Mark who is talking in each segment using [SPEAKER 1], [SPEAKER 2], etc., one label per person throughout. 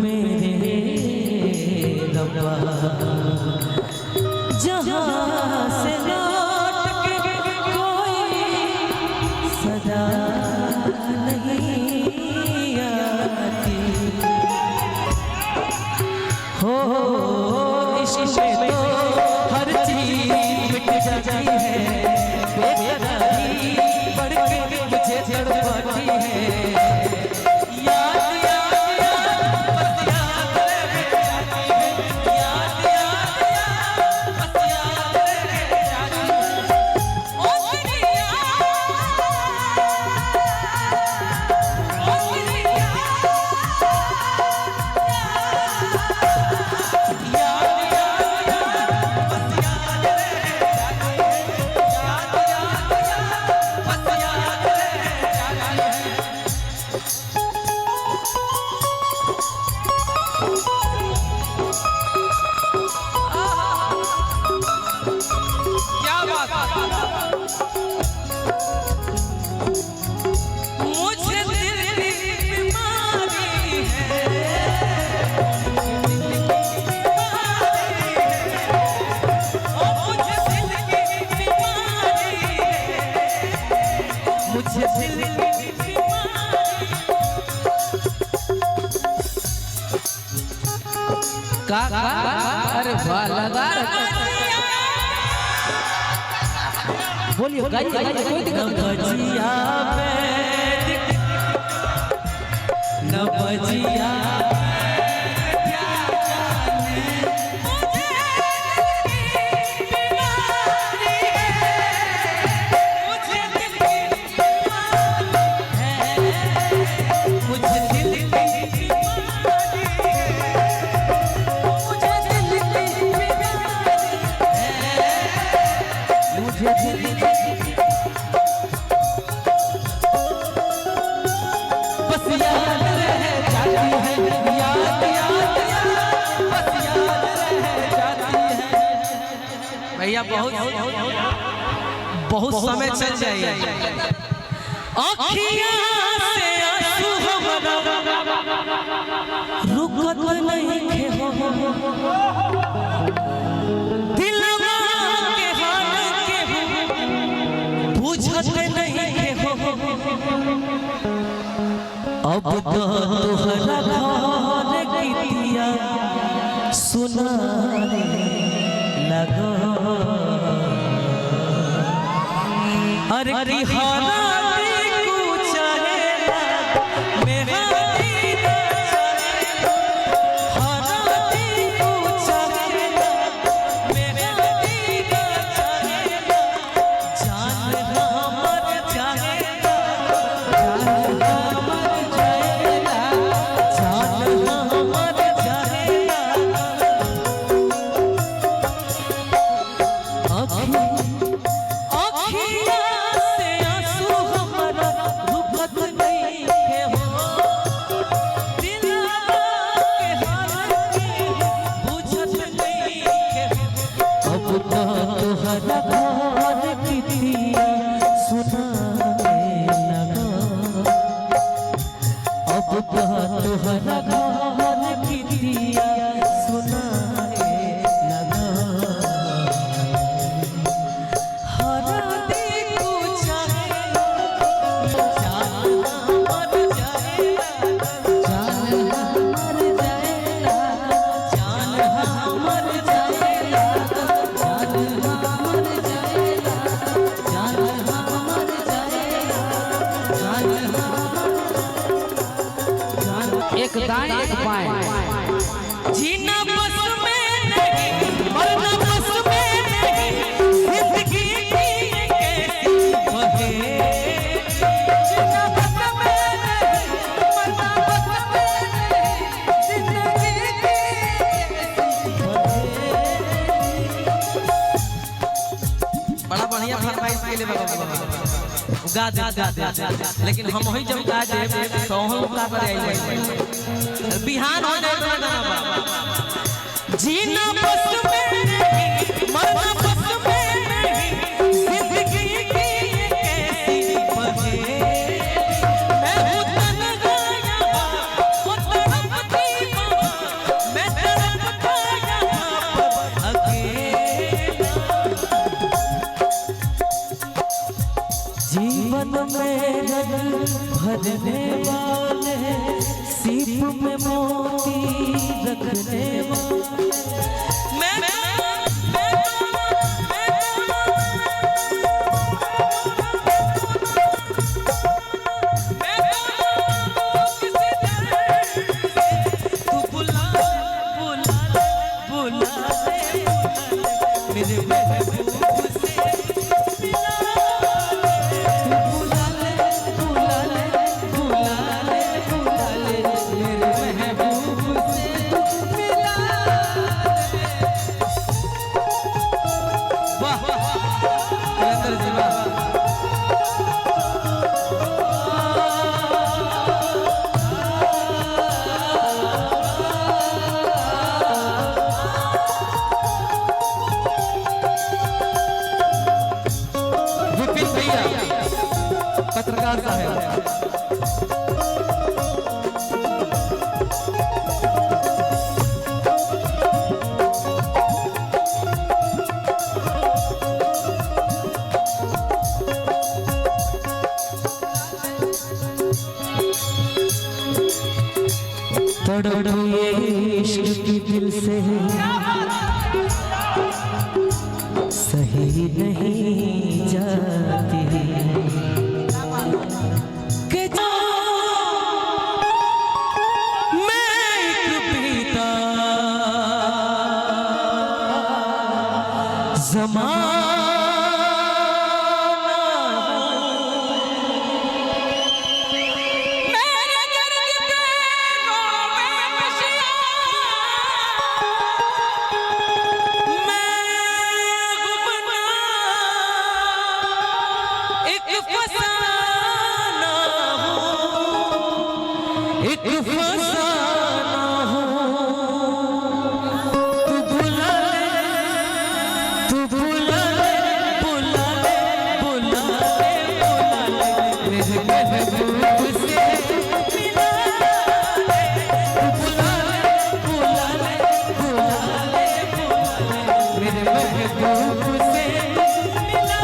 [SPEAKER 1] मेरे रब्बा जहाँ से लौट के कोई सदा नहीं आती हो इश्क में तो हर चीज मिट जाती है बेकरारी बढ़ के मुझे तड़पाती है
[SPEAKER 2] अरे वाह लगा बोलिए कोई दिक्कत
[SPEAKER 1] बजिया न बजिया
[SPEAKER 2] भैया बहुत समय चल जाएगा
[SPEAKER 1] रुकत नहीं खे हो दिलवा के हाल के हो बुझत नहीं खे हो अब तो तोहरा घर गीतिया सुनाने लगो अरे की हालात कुछ है मेरा
[SPEAKER 2] एक दाएं एक बाएं
[SPEAKER 1] जीना बस में नहीं मरना बस में नहीं जिंदगी की कैसी बहे जीना बस में नहीं मरना बस में नहीं जिंदगी की कैसी बहे
[SPEAKER 2] बड़ा बढ़िया फरमाइश के लिए बाबा गा दे लेकिन हम वही जब गा दे तो हम का करे आई बिहान हो जाए
[SPEAKER 1] जीना बस में नहीं मरना बस में नहीं जिंदगी की कैसी बहे मैं हूं तन्हाया तड़प ये इश्क की दिल से सही नहीं जाती कि जो मैं एक पीता एक फसाना हो तू भुला ले भुला ले भुला ले मेरे महबूब से मिला ले भुला ले भुला ले भुला ले मेरे महबूब से मिला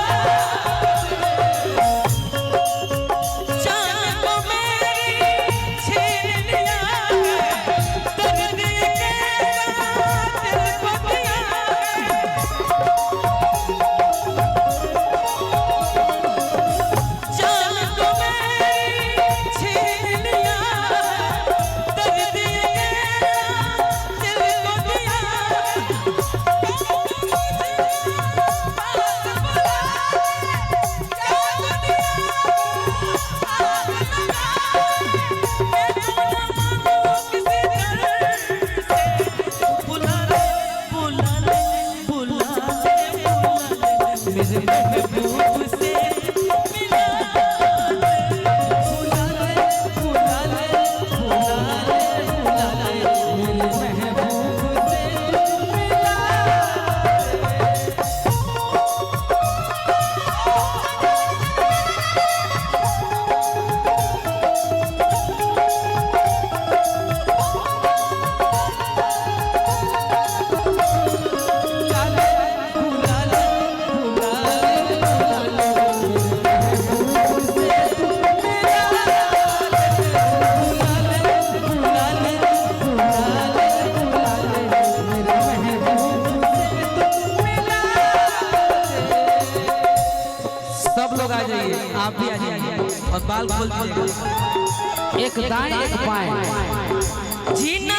[SPEAKER 1] चांद को मेरी छीन लिया दर्द के दिल को दिया चांद को मेरी छीन लिया दर्द के दिल को दिया बुला ले बुला ले बुला ले मेरे महबूब से मिला बुला ले बुला ले बुला ले बुला ले मेरे महबूब से मिला सब लोग आ जाइए, आप भी आ जाइए और बाल खोल दीजिएगा।
[SPEAKER 2] एक दाएं एक बाएं
[SPEAKER 1] जीना